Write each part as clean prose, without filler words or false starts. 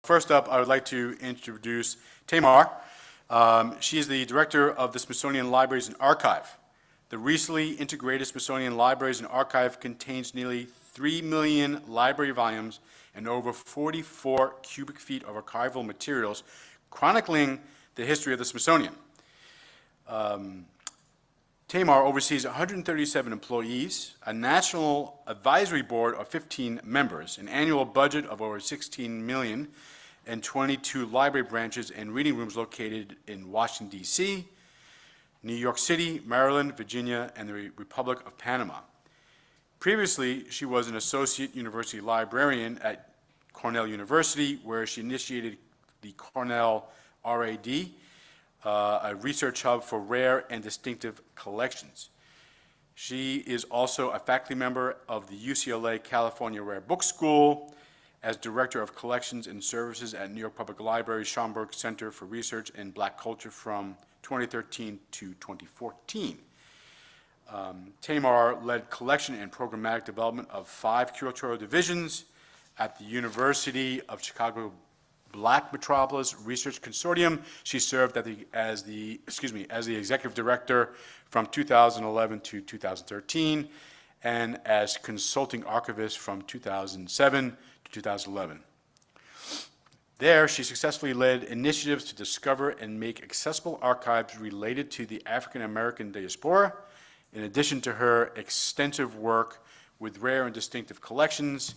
First up, I would like to introduce Tamar. She is the director of the Smithsonian Libraries and Archive. The recently integrated Smithsonian Libraries and Archive contains nearly 3 million library volumes and over 44 cubic feet of archival materials chronicling the history of the Smithsonian. Tamar oversees 137 employees, a national advisory board of 15 members, an annual budget of over $16 million, and 22 library branches and reading rooms located in Washington, D.C., New York City, Maryland, Virginia, and the Republic of Panama. Previously, she was an associate university librarian at Cornell University, where she initiated the Cornell RAD, a research hub for rare and distinctive collections. She is also a faculty member of the UCLA California Rare Book School, as Director of Collections and Services at New York Public Library Schomburg Center for Research in Black Culture from 2013 to 2014. Tamar led collection and programmatic development of 5 curatorial divisions at the University of Chicago Black Metropolis Research Consortium. She served as the executive director from 2011 to 2013, and as consulting archivist from 2007 to 2011. There, she successfully led initiatives to discover and make accessible archives related to the African American diaspora. In addition to her extensive work with rare and distinctive collections,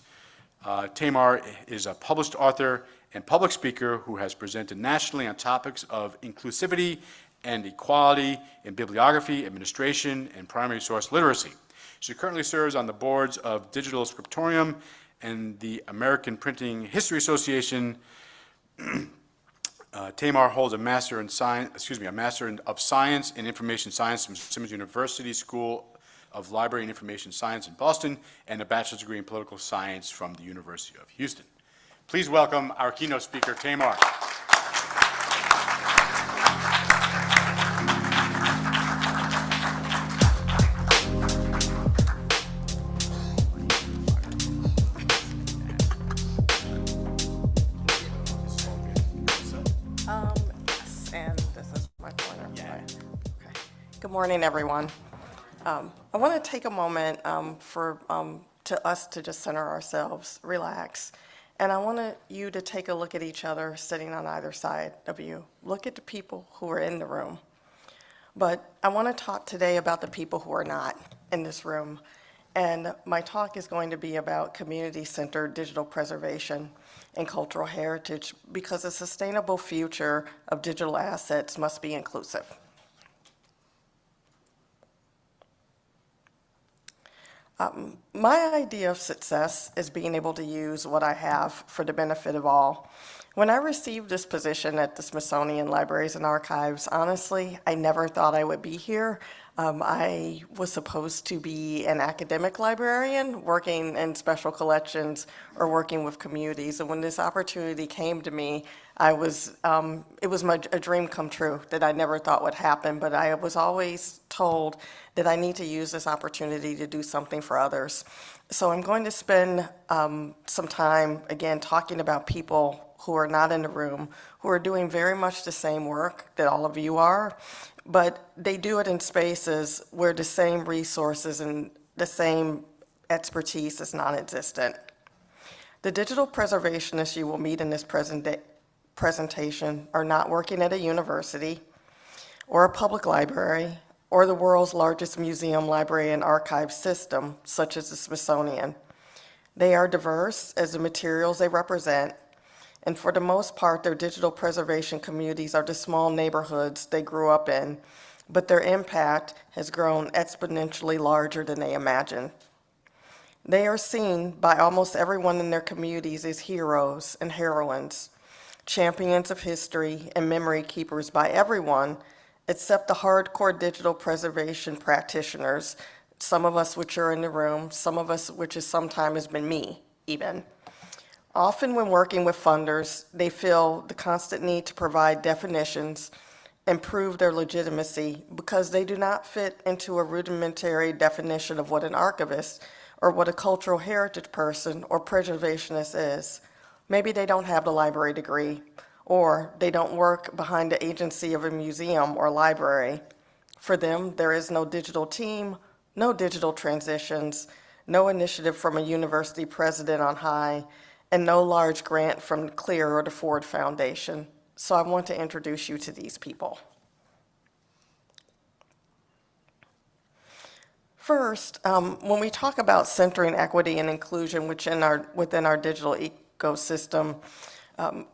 Tamar is a published author and public speaker who has presented nationally on topics of inclusivity and equality in bibliography, administration, and primary source literacy. She currently serves on the boards of Digital Scriptorium and the American Printing History Association. Tamar holds a Master of Science in Information Science from Simmons University School of Library and Information Science in Boston, and a bachelor's degree in political science from the University of Houston. Please welcome our keynote speaker, Tamar. Yes, and this is my pointer. Yeah. Okay. Good morning, everyone. I want to take a moment for us to just center ourselves, relax, and I want you to take a look at each other sitting on either side of you. Look at the people who are in the room. But I want to talk today about the people who are not in this room. And my talk is going to be about community-centered digital preservation and cultural heritage, because a sustainable future of digital assets must be inclusive. My idea of success is being able to use what I have for the benefit of all. When I received this position at the Smithsonian Libraries and Archives, honestly, I never thought I would be here. I was supposed to be an academic librarian working in special collections or working with communities. And when this opportunity came to me, it was a dream come true that I never thought would happen. But I was always told that I need to use this opportunity to do something for others. So I'm going to spend some time, again, talking about people who are not in the room, who are doing very much the same work that all of you are, but they do it in spaces where the same resources and the same expertise is non-existent. The digital preservationists you will meet in this presentation are not working at a university or a public library or the world's largest museum, library, and archive system, such as the Smithsonian. They are diverse as the materials they represent, and for the most part, their digital preservation communities are the small neighborhoods they grew up in, but their impact has grown exponentially larger than they imagined. They are seen by almost everyone in their communities as heroes and heroines, champions of history and memory keepers by everyone except the hardcore digital preservation practitioners, some of us which are in the room, some of us which has sometimes been me even. Often when working with funders, they feel the constant need to provide definitions and prove their legitimacy because they do not fit into a rudimentary definition of what an archivist or what a cultural heritage person or preservationist is. Maybe they don't have the library degree, or they don't work behind the agency of a museum or library. For them, there is no digital team, no digital transitions, no initiative from a university president on high, and no large grant from CLEAR or the Ford Foundation. So I want to introduce you to these people. First, when we talk about centering equity and inclusion within our digital ecosystem,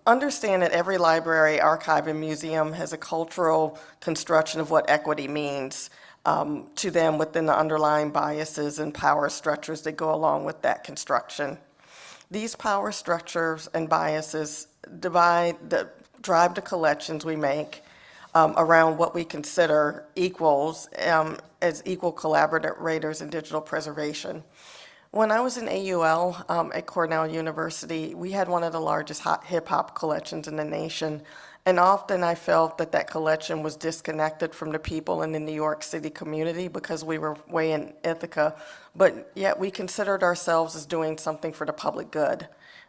understand that every library, archive, and museum has a cultural construction of what equity means to them within the underlying biases and power structures that go along with that construction. These power structures and biases drive the collections we make around what we consider equals as equal collaborators in digital preservation. When I was in AUL at Cornell University, we had one of the largest hip-hop collections in the nation, and often I felt that that collection was disconnected from the people in the New York City community because we were way in Ithaca, but yet we considered ourselves as doing something for the public good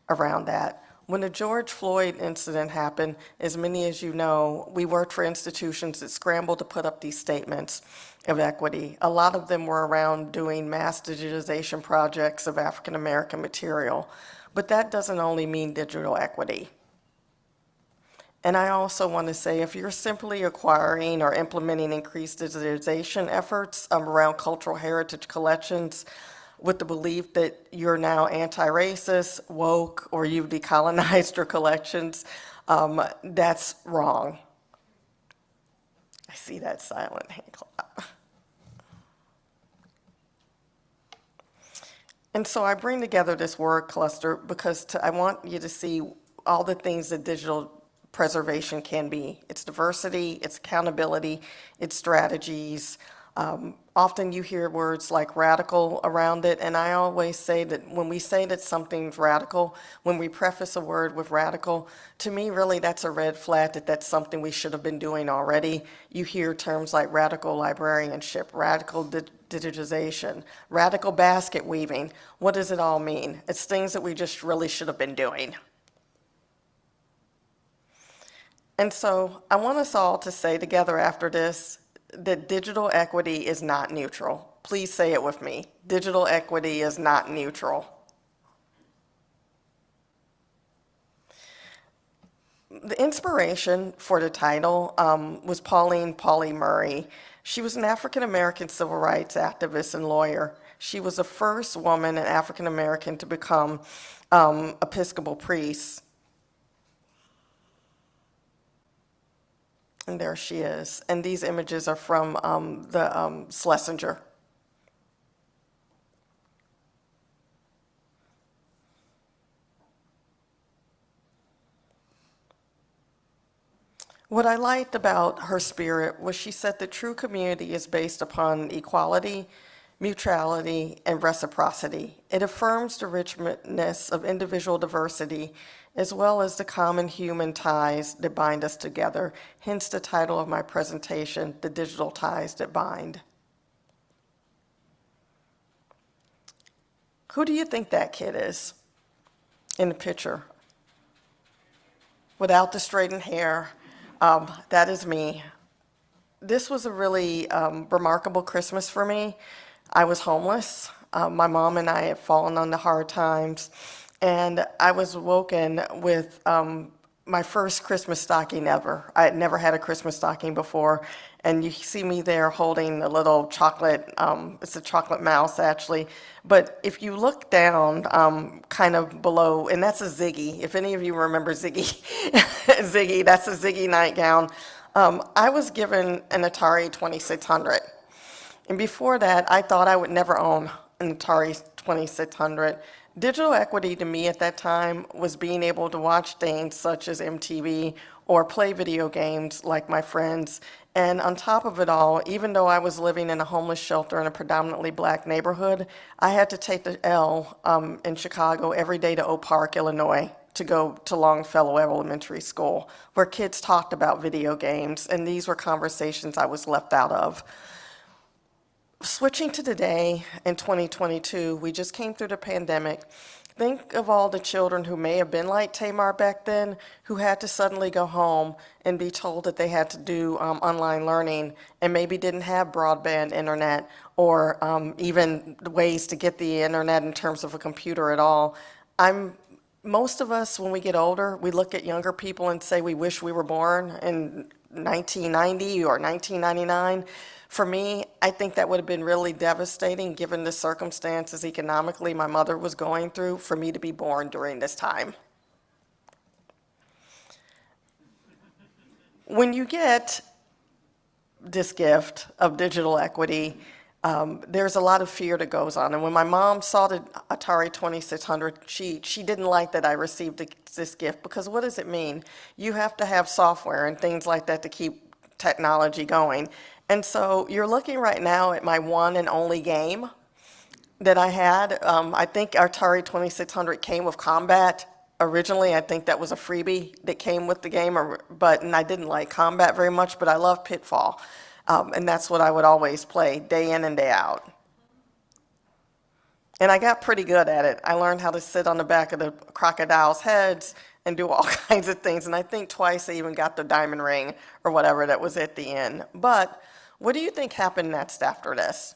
around that. When the George Floyd incident happened, as many as you know, we worked for institutions that scrambled to put up these statements of equity. A lot of them were around doing mass digitization projects of African American material, but that doesn't only mean digital equity. And I also want to say, if you're simply acquiring or implementing increased digitization efforts around cultural heritage collections with the belief that you're now anti-racist, woke, or you've decolonized your collections, that's wrong. I see that silent hand clap. And so I bring together this word cluster because I want you to see all the things that digital preservation can be. It's diversity, it's accountability, it's strategies. Often you hear words like radical around it, and I always say that when we say that something's radical, when we preface a word with radical, to me really that's a red flag that that's something we should have been doing already. You hear terms like radical librarianship, radical digitization, radical basket weaving. What does it all mean? It's things that we just really should have been doing. And so I want us all to say together after this that digital equity is not neutral. Please say it with me. Digital equity is not neutral. The inspiration for the title was Pauline "Pauli" Murray. She was an African-American civil rights activist and lawyer. She was the first woman, an African-American, to become Episcopal priest. And there she is. And these images are from the Schlesinger. What I liked about her spirit was she said that true community is based upon equality, mutuality, and reciprocity. It affirms the richness of individual diversity as well as the common human ties that bind us together, hence the title of my presentation, The Digital Ties That Bind. Who do you think that kid is in the picture? Without the straightened hair, that is me. This was a really remarkable Christmas for me. I was homeless. My mom and I had fallen on the hard times. And I was woken with my first Christmas stocking ever. I had never had a Christmas stocking before. And you see me there holding a little chocolate, it's a chocolate mouse actually. But if you look down kind of below, and that's a Ziggy. If any of you remember Ziggy, Ziggy, that's a Ziggy nightgown. I was given an Atari 2600. And before that, I thought I would never own an Atari 2600. Digital equity to me at that time was being able to watch things such as MTV or play video games like my friends. And on top of it all, even though I was living in a homeless shelter in a predominantly black neighborhood, I had to take the L in Chicago every day to Oak Park, Illinois, to go to Longfellow Elementary School, where kids talked about video games, and these were conversations I was left out of. Switching to today in 2022, we just came through the pandemic. Think of all the children who may have been like Tamar back then, who had to suddenly go home and be told that they had to do online learning and maybe didn't have broadband internet or even ways to get the internet in terms of a computer at all. Most of us, when we get older, we look at younger people and say we wish we were born in 1990 or 1999. For me, I think that would have been really devastating, given the circumstances economically my mother was going through, for me to be born during this time. When you get this gift of digital equity, there's a lot of fear that goes on. And when my mom saw the Atari 2600, she didn't like that I received this gift, because what does it mean? You have to have software and things like that to keep technology going. And so you're looking right now at my one and only game that I had. I think Atari 2600 came with Combat. Originally, I think that was a freebie that came with the game, and I didn't like Combat very much, but I love Pitfall. And that's what I would always play day in and day out. And I got pretty good at it. I learned how to sit on the back of the crocodile's heads and do all kinds of things. And I think twice I even got the diamond ring or whatever that was at the end. But what do you think happened next after this?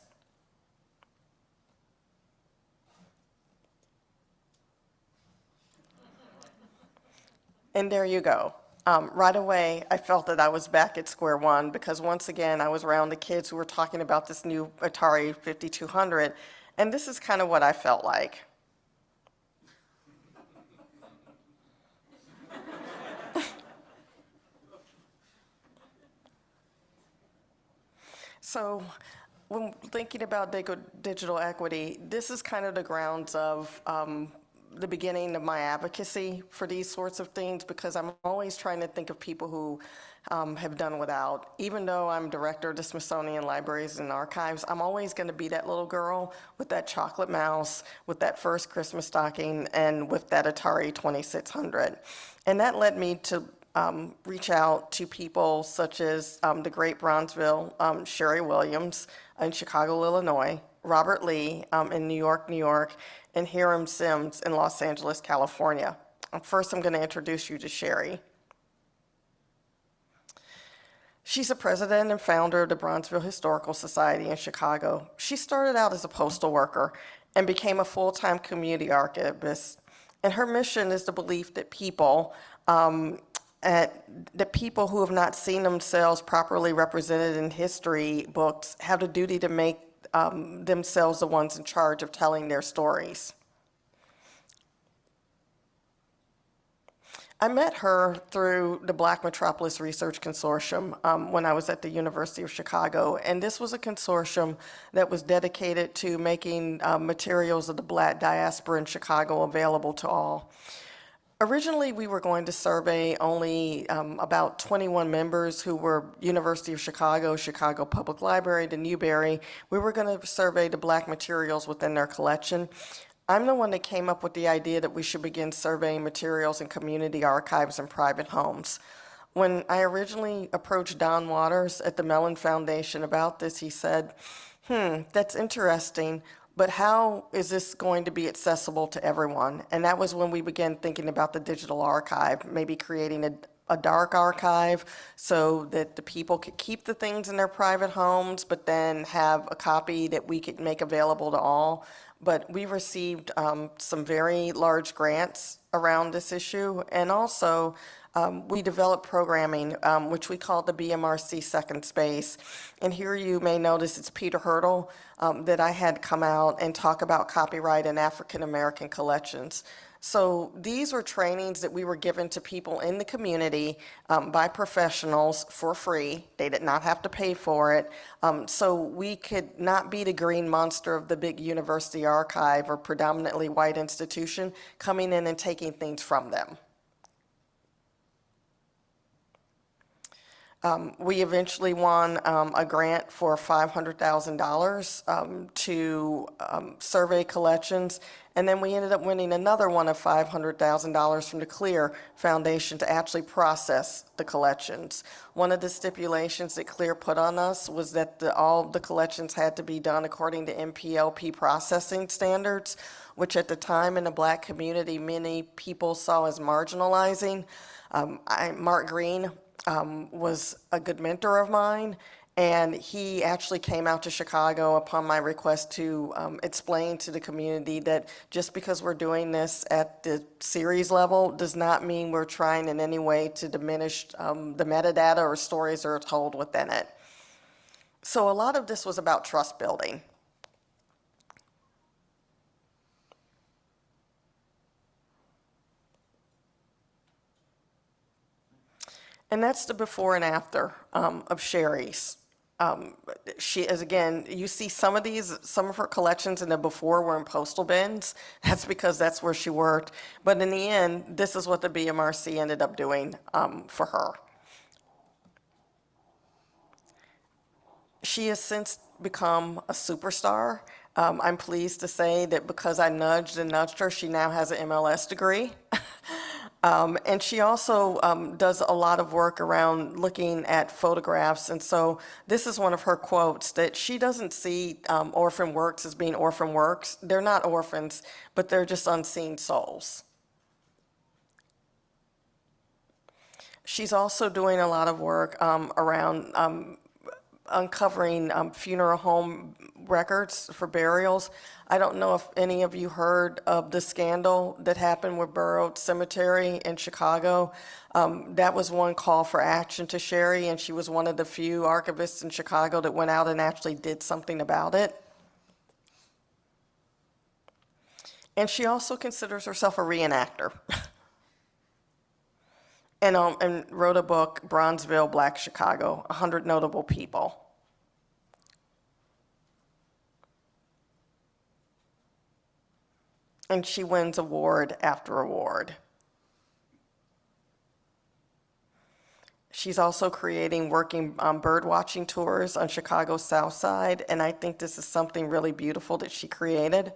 And there you go. Right away, I felt that I was back at square one, because once again, I was around the kids who were talking about this new Atari 5200, and this is kind of what I felt like. So when thinking about digital equity, this is kind of the grounds of the beginning of my advocacy for these sorts of things, because I'm always trying to think of people who have done without. Even though I'm director of the Smithsonian Libraries and Archives, I'm always going to be that little girl with that chocolate mouse, with that first Christmas stocking, and with that Atari 2600. And that led me to reach out to people such as the great Bronzeville, Sherry Williams in Chicago, Illinois, Robert Lee in New York, and Hiram Sims in Los Angeles, California. First, I'm going to introduce you to Sherry. She's the president and founder of the Bronzeville Historical Society in Chicago. She started out as a postal worker and became a full-time community archivist. And her mission is the belief that people who have not seen themselves properly represented in history books have the duty to make themselves the ones in charge of telling their stories. I met her through the Black Metropolis Research Consortium when I was at the University of Chicago, and this was a consortium that was dedicated to making materials of the Black diaspora in Chicago available to all. Originally, we were going to survey only about 21 members who were University of Chicago, Chicago Public Library, the Newberry. We were going to survey the Black materials within their collection. I'm the one that came up with the idea that we should begin surveying materials in community archives and private homes. When I originally approached Don Waters at the Mellon Foundation about this, he said, that's interesting, but how is this going to be accessible to everyone? And that was when we began thinking about the digital archive, maybe creating a dark archive so that the people could keep the things in their private homes, but then have a copy that we could make available to all. But we received some very large grants around this issue, and also we developed programming, which we call the BMRC Second Space. And here you may notice it's Peter Hurdle that I had come out and talk about copyright in African American collections. So these were trainings that we were given to people in the community by professionals for free. They did not have to pay for it. So we could not be the green monster of the big university archive or predominantly white institution coming in and taking things from them. We eventually won a grant for $500,000 to survey collections, and then we ended up winning another one of $500,000 from the Clear Foundation to actually process the collections. One of the stipulations that Clear put on us was that all the collections had to be done according to MPLP processing standards, which at the time in the Black community, many people saw as marginalizing. Mark Green was a good mentor of mine, and he actually came out to Chicago upon my request to explain to the community that just because we're doing this at the series level does not mean we're trying in any way to diminish the metadata or stories that are told within it. So a lot of this was about trust building. And that's the before and after of Sherry's. She is, again, you see some of her collections in the before were in postal bins. That's because that's where she worked. But in the end, this is what the BMRC ended up doing for her. She has since become a superstar. I'm pleased to say that because I nudged her, she now has an MLS degree. And she also does a lot of work around looking at photographs. And so this is one of her quotes, that she doesn't see orphan works as being orphan works. They're not orphans, but they're just unseen souls. She's also doing a lot of work around uncovering funeral home records for burials. I don't know if any of you heard of the scandal that happened with Burroughs Cemetery in Chicago. That was one call for action to Sherry, and she was one of the few archivists in Chicago that went out and actually did something about it. And she also considers herself a reenactor. And wrote a book, Bronzeville, Black Chicago, 100 Notable People. And she wins award after award. She's also working bird watching tours on Chicago's South Side, and I think this is something really beautiful that she created.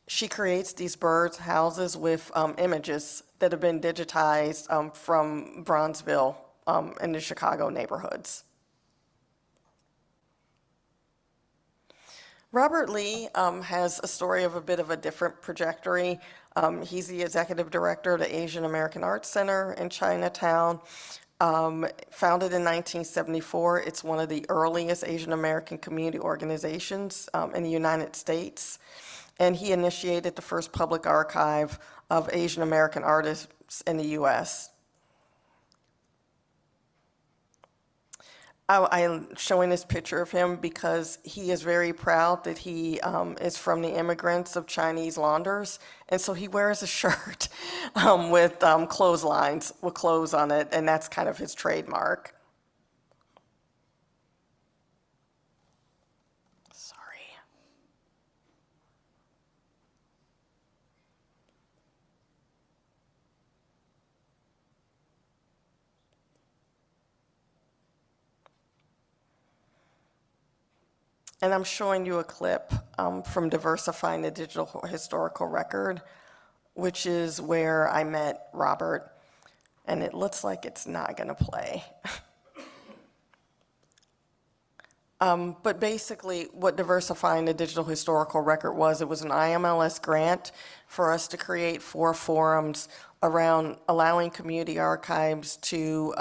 She creates these birds' houses with images that have been digitized from Bronzeville in the Chicago neighborhoods. Robert Lee has a story of a bit of a different trajectory. He's the executive director of the Asian American Arts Center in Chinatown. Founded in 1974, it's one of the earliest Asian American community organizations in the United States. And he initiated the first public archive of Asian American artists in the U.S. I'm showing this picture of him because he is very proud that he is from the immigrants of Chinese launders. And so he wears a shirt with clotheslines with clothes on it, and that's kind of his trademark. And I'm showing you a clip from Diversifying the Digital Historical Record, which is where I met Robert, and it looks like it's not going to play. But basically, what Diversifying the Digital Historical Record was, it was an IMLS grant for us to create 4 forums around allowing community archives to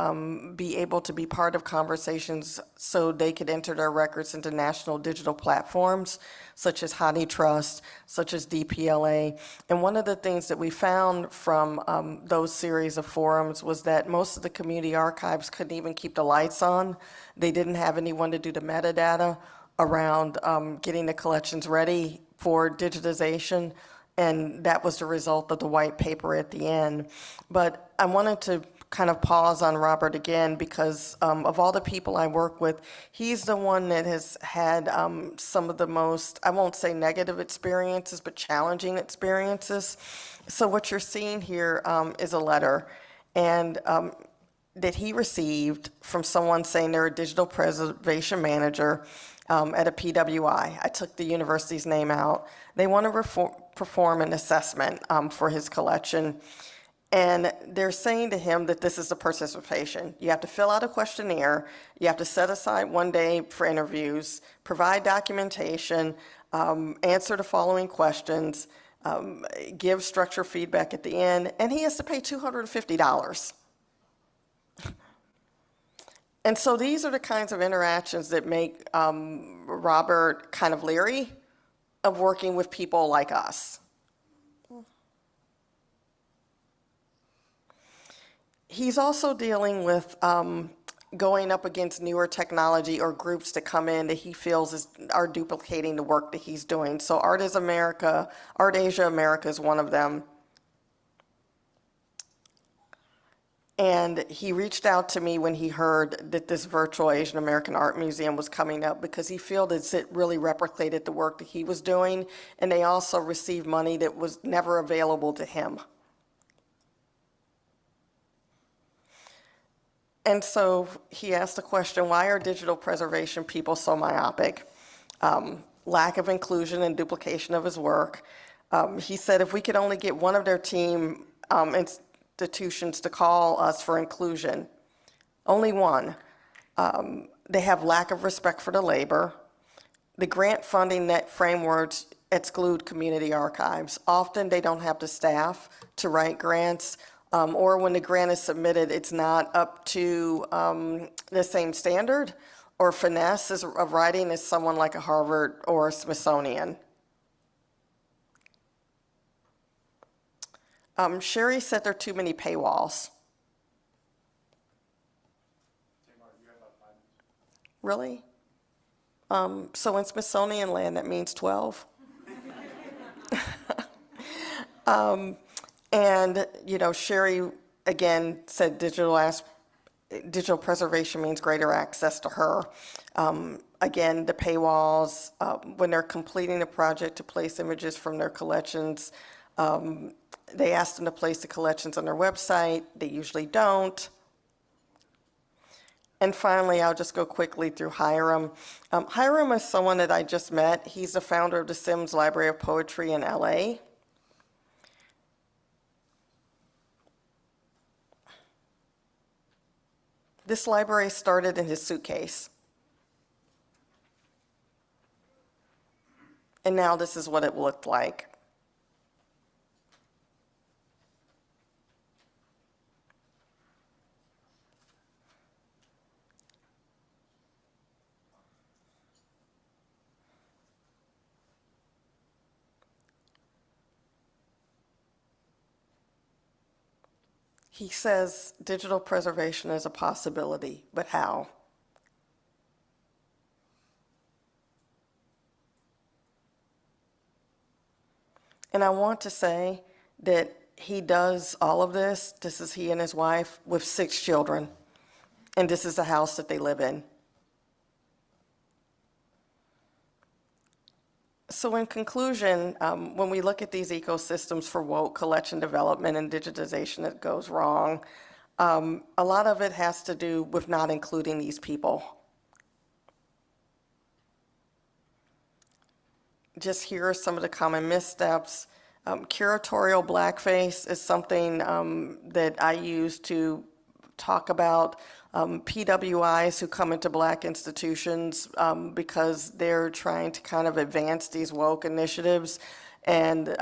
be able to be part of conversations so they could enter their records into national digital platforms, such as HoneyTrust, such as DPLA. And one of the things that we found from those series of forums was that most of the community archives couldn't even keep the lights on. They didn't have anyone to do the metadata around getting the collections ready for digitization. And that was the result of the white paper at the end. But I wanted to kind of pause on Robert again because of all the people I work with, he's the one that has had some of the most, I won't say negative experiences, but challenging experiences. So what you're seeing here is a letter. And that he received from someone saying they're a digital preservation manager at a PWI. I took the university's name out. They want to perform an assessment for his collection. And they're saying to him that this is the participation. You have to fill out a questionnaire. You have to set aside one day for interviews, provide documentation, answer the following questions, give structure feedback at the end, and he has to pay $250. And so these are the kinds of interactions that make Robert kind of leery of working with people like us. He's also dealing with going up against newer technology or groups that come in that he feels are duplicating the work that he's doing. So Art Asia America is one of them. And he reached out to me when he heard that this virtual Asian American Art Museum was coming up because he felt that it really replicated the work that he was doing, and they also received money that was never available to him. And so he asked the question, why are digital preservation people so myopic? Lack of inclusion and duplication of his work. He said if we could only get one of their team institutions to call us for inclusion, only one. They have lack of respect for the labor. The grant funding net frameworks exclude community archives. Often they don't have the staff to write grants, or when the grant is submitted, it's not up to the same standard or finesse of writing as someone like a Harvard or a Smithsonian. Sherry said there are too many paywalls. Tamar, you have about 5 minutes. Really? So in Smithsonian land, that means 12? And, you know, Sherry, again, said digital preservation means greater access to her. Again, the paywalls, when they're completing a project to place images from their collections, they ask them to place the collections on their website. They usually don't. And finally, I'll just go quickly through Hiram. Hiram is someone that I just met. He's the founder of the Sims Library of Poetry in LA. This library started in his suitcase. And now this is what it looked like. He says digital preservation is a possibility, but how? And I want to say that he does all of this, this is he and his wife, with 6 children. And this is the house that they live in. So in conclusion, when we look at these ecosystems for woke collection development and digitization that goes wrong, a lot of it has to do with not including these people. Just here are some of the common missteps. Curatorial blackface is something that I use to talk about PWIs who come into black institutions because they're trying to kind of advance these woke initiatives, and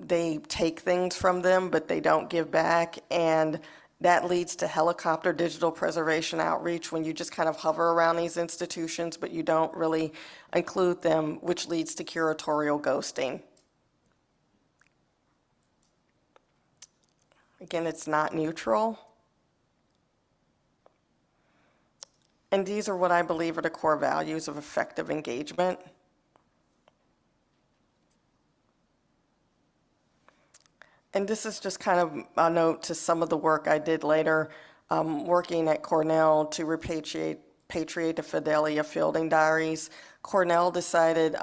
they take things from them, but they don't give back, and that leads to helicopter digital preservation outreach when you just kind of hover around these institutions, but you don't really include them, which leads to curatorial ghosting. Again, it's not neutral. And these are what I believe are the core values of effective engagement. And this is just kind of a note to some of the work I did later, working at Cornell to repatriate the Fidelia Fielding diaries. Cornell decided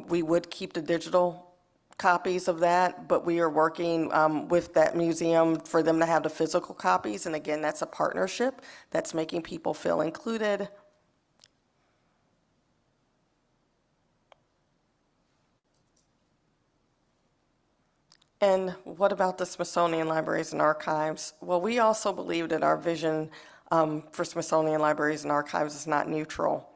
we would keep the digital copies of that, but we are working with that museum for them to have the physical copies. And again, that's a partnership that's making people feel included. And what about the Smithsonian Libraries and Archives? Well, we also believe that our vision for Smithsonian Libraries and Archives is not neutral.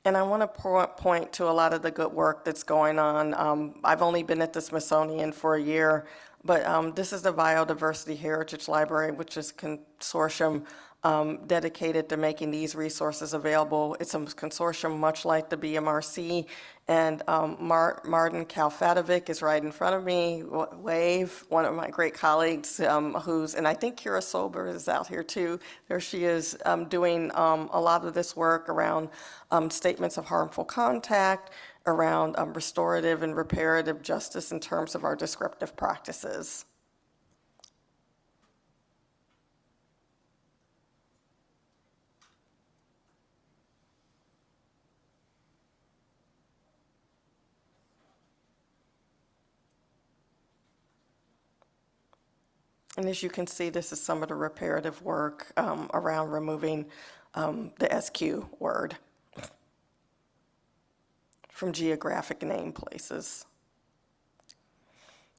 And I want to point to a lot of the good work that's going on. I've only been at the Smithsonian for a year, but this is the Biodiversity Heritage Library, which is a consortium dedicated to making these resources available. It's a consortium much like the BMRC, and Martin Kalfatovic is right in front of me, wave, one of my great colleagues and I think Kira Solberg is out here too. There she is doing a lot of this work around statements of harmful contact, around restorative and reparative justice in terms of our descriptive practices. And as you can see, this is some of the reparative work around removing the SQ word from geographic name places.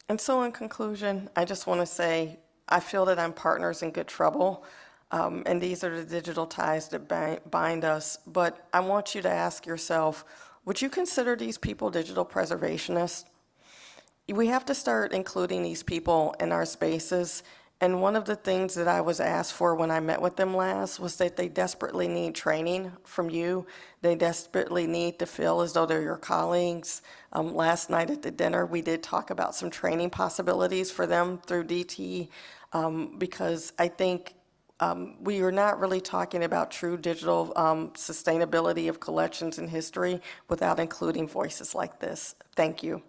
And so in conclusion, I just want to say, I feel that I'm partners in good trouble, and these are the digital ties that bind us. But I want you to ask yourself, would you consider these people digital preservationists? We have to start including these people in our spaces. And one of the things that I was asked for when I met with them last was that they desperately need training from you. They desperately need to feel as though they're your colleagues. Last night at the dinner, we did talk about some training possibilities for them through DT, because I think we are not really talking about true digital sustainability of collections and history without including voices like this. Thank you.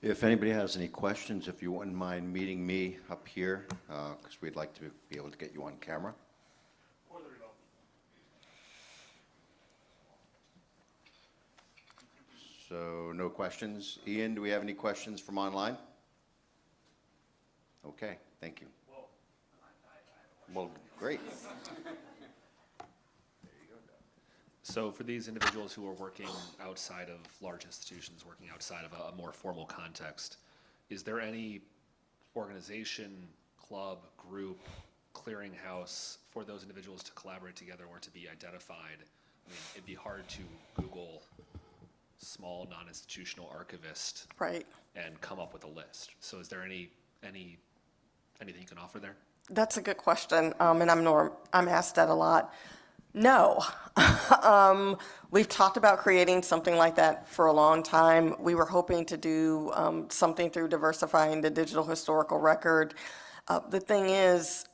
If anybody has any questions, if you wouldn't mind meeting me up here, because we'd like to be able to get you on camera. So no questions. Ian, do we have any questions from online? Okay, thank you. Well, great. So for these individuals who are working outside of large institutions, working outside of a more formal context, is there any organization, club, group, clearinghouse for those individuals to collaborate together or to be identified? I mean, it'd be hard to Google small non-institutional archivist Right. and come up with a list. So is there anything you can offer there? That's a good question, and I'm asked that a lot. No. We've talked about creating something like that for a long time. We were hoping to do something through diversifying the digital historical record. The thing is,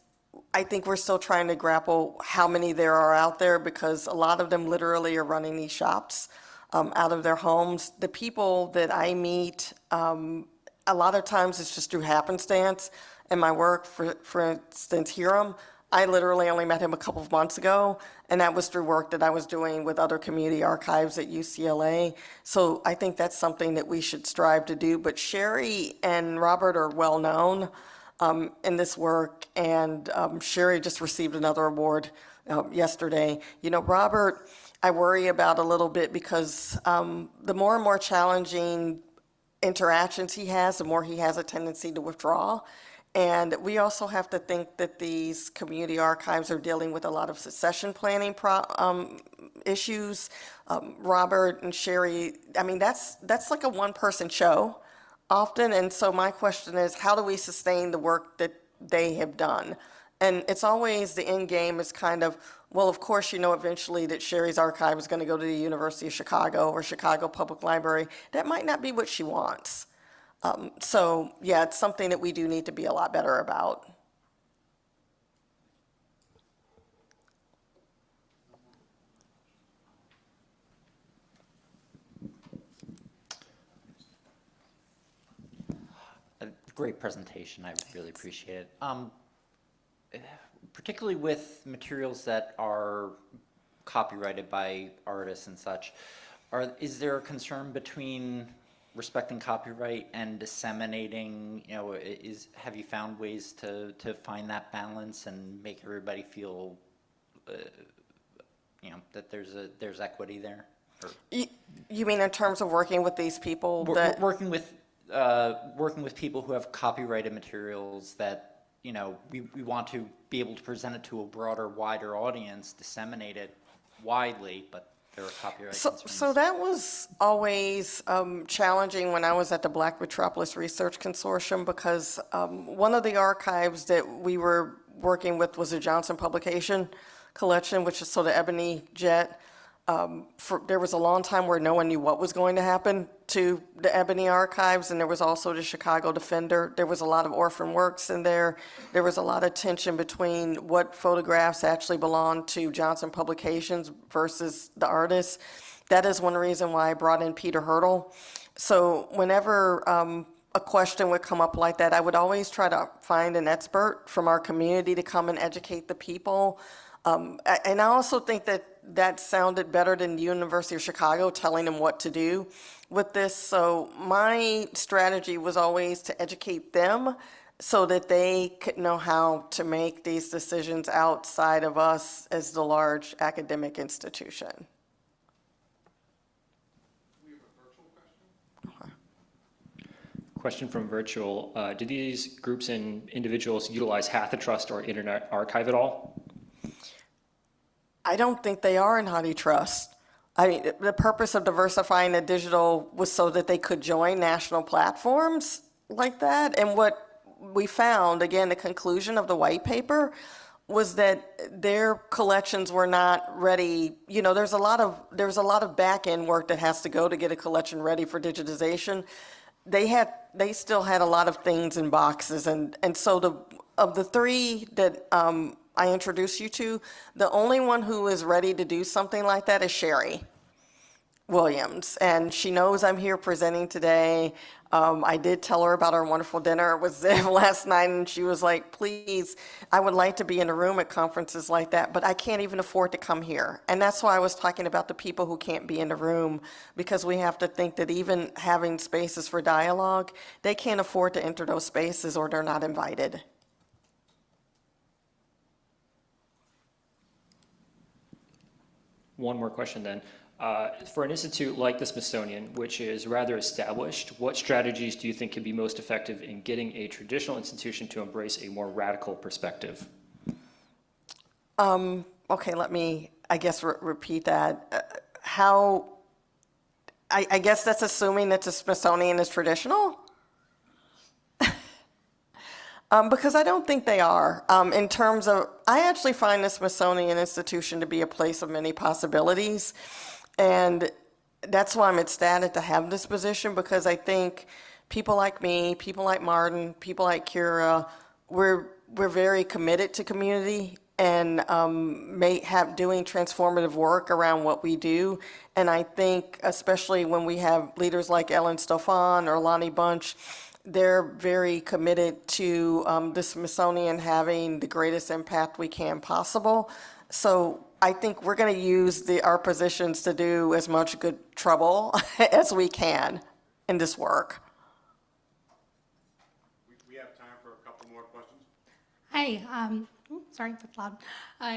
I think we're still trying to grapple how many there are out there, because a lot of them literally are running these shops out of their homes. The people that I meet, a lot of times it's just through happenstance. In my work, for instance, Hiram, I literally only met him a couple of months ago, and that was through work that I was doing with other community archives at UCLA. So I think that's something that we should strive to do. But Sherry and Robert are well known in this work, and Sherry just received another award yesterday. You know, Robert, I worry about a little bit, because the more and more challenging interactions he has, the more he has a tendency to withdraw. And we also have to think that these community archives are dealing with a lot of succession planning issues. Robert and Sherry, I mean, that's like a one-person show often. And so my question is, how do we sustain the work that they have done? And it's always the end game is kind of, well, of course, you know, eventually that Sherry's archive is going to go to the University of Chicago or Chicago Public Library. That might not be what she wants. So, yeah, it's something that we do need to be a lot better about. A great presentation. I really appreciate it. particularly with materials that are copyrighted by artists and such, is there a concern between respecting copyright and disseminating, have you found ways to find that balance and make everybody feel, that there's equity there? Or You mean in terms of working with these people that? working with people who have copyrighted materials that, we want to be able to present it to a broader, wider audience, disseminate it widely, but there are copyright concerns. So that was always challenging when I was at the Black Metropolis Research Consortium, because one of the archives that we were working with was a Johnson publication collection, which is so the Ebony Jet. There was a long time where no one knew what was going to happen to the Ebony archives, and there was also the Chicago Defender. There was a lot of orphan works in there. There was a lot of tension between what photographs actually belonged to Johnson Publications versus the artists. That is one reason why I brought in Peter Hurdle. So whenever a question would come up like that, I would always try to find an expert from our community to come and educate the people. And I also think that sounded better than the University of Chicago telling them what to do with this. So my strategy was always to educate them so that they could know how to make these decisions outside of us as the large academic institution. Question from virtual. Do these groups and individuals utilize HathiTrust or Internet Archive at all? I don't think they are in HathiTrust. I mean, the purpose of diversifying the digital was so that they could join national platforms like that. And what we found, again, the conclusion of the white paper was that their collections were not ready. There's a lot of back-end work that has to go to get a collection ready for digitization. They still had a lot of things in boxes, and so of the three that I introduced you to, the only one who is ready to do something like that is Sherry Williams, and she knows I'm here presenting today. I did tell her about our wonderful dinner. It was there last night, and she was like, please, I would like to be in a room at conferences like that, but I can't even afford to come here. And that's why I was talking about the people who can't be in the room, because we have to think that even having spaces for dialogue, they can't afford to enter those spaces or they're not invited. One more question then. For an institute like the Smithsonian, which is rather established, what strategies do you think can be most effective in getting a traditional institution to embrace a more radical perspective? Okay, let me, I guess, repeat that. I guess that's assuming that the Smithsonian is traditional? Because I don't think they are. In terms of, I actually find the Smithsonian Institution to be a place of many possibilities. And that's why I'm ecstatic to have this position, because I think people like me, people like Martin, people like Kira, we're very committed to community and doing transformative work around what we do. And I think, especially when we have leaders like Ellen Stofan or Lonnie Bunch, they're very committed to the Smithsonian having the greatest impact we can possible. So I think we're going to use our positions to do as much good trouble as we can in this work. We have time for a couple more questions. Hi, sorry, that's loud.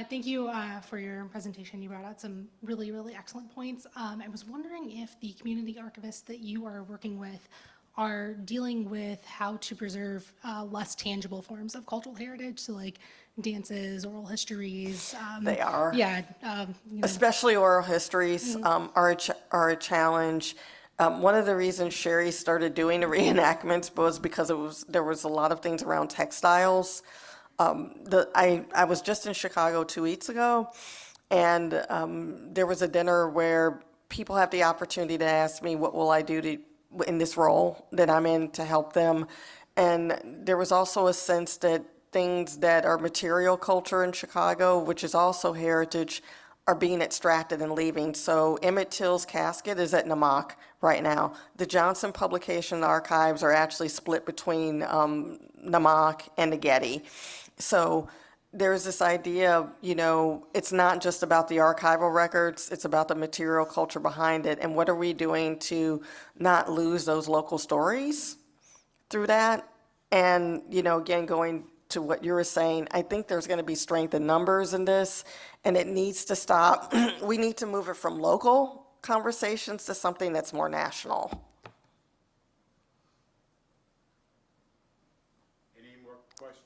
Thank you for your presentation. You brought out some really, really excellent points. I was wondering if the community archivists that you are working with are dealing with how to preserve less tangible forms of cultural heritage, so like dances, oral histories. They are. Yeah. Especially oral histories are a challenge. One of the reasons Sherry started doing the reenactments was because there was a lot of things around textiles. I was just in Chicago 2 weeks ago, and there was a dinner where people have the opportunity to ask me, what will I do in this role that I'm in to help them? And there was also a sense that things that are material culture in Chicago, which is also heritage, are being extracted and leaving. So Emmett Till's casket is at Namaque right now. The Johnson Publication archives are actually split between Namaque and the Getty. So there's this idea of, it's not just about the archival records, it's about the material culture behind it, and what are we doing to not lose those local stories through that? And, again, going to what you were saying, I think there's going to be strength in numbers in this, and it needs to stop. We need to move it from local conversations to something that's more national. Any more questions?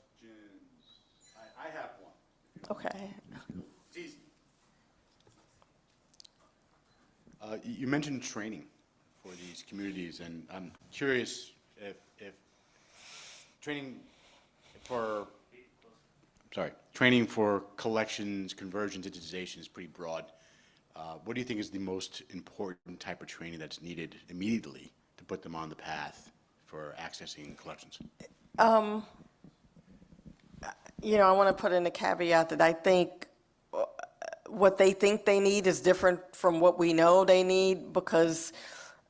I have one. Okay. It's easy. You mentioned training for these communities, and I'm curious if training for collections, conversion, digitization is pretty broad. What do you think is the most important type of training that's needed immediately to put them on the path for accessing collections? I want to put in a caveat that I think what they think they need is different from what we know they need, because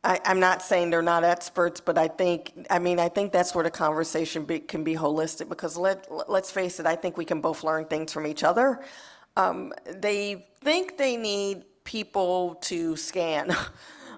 I'm not saying they're not experts, but I think that's where the conversation can be holistic, because let's face it, I think we can both learn things from each other. They think they need people to scan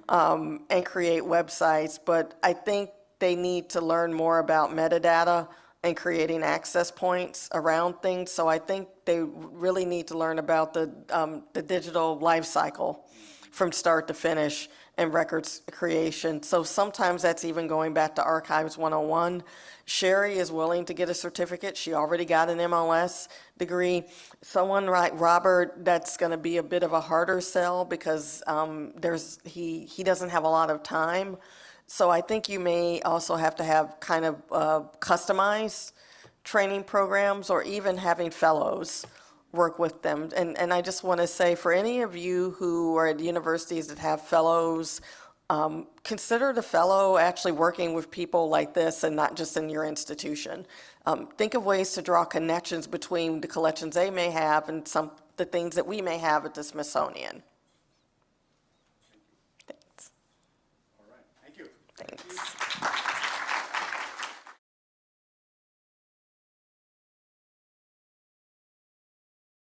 and create websites, but I think they need to learn more about metadata and creating access points around things. So I think they really need to learn about the digital life cycle from start to finish and records creation. So sometimes that's even going back to Archives 101. Sherry is willing to get a certificate. She already got an MLS degree. Someone like Robert, that's going to be a bit of a harder sell, because he doesn't have a lot of time. So I think you may also have to have kind of customized training programs, or even having fellows work with them. And I just want to say, for any of you who are at universities that have fellows, consider the fellow actually working with people like this and not just in your institution. Think of ways to draw connections between the collections they may have and the things that we may have at the Smithsonian. Thanks. All right, thank you. Thanks.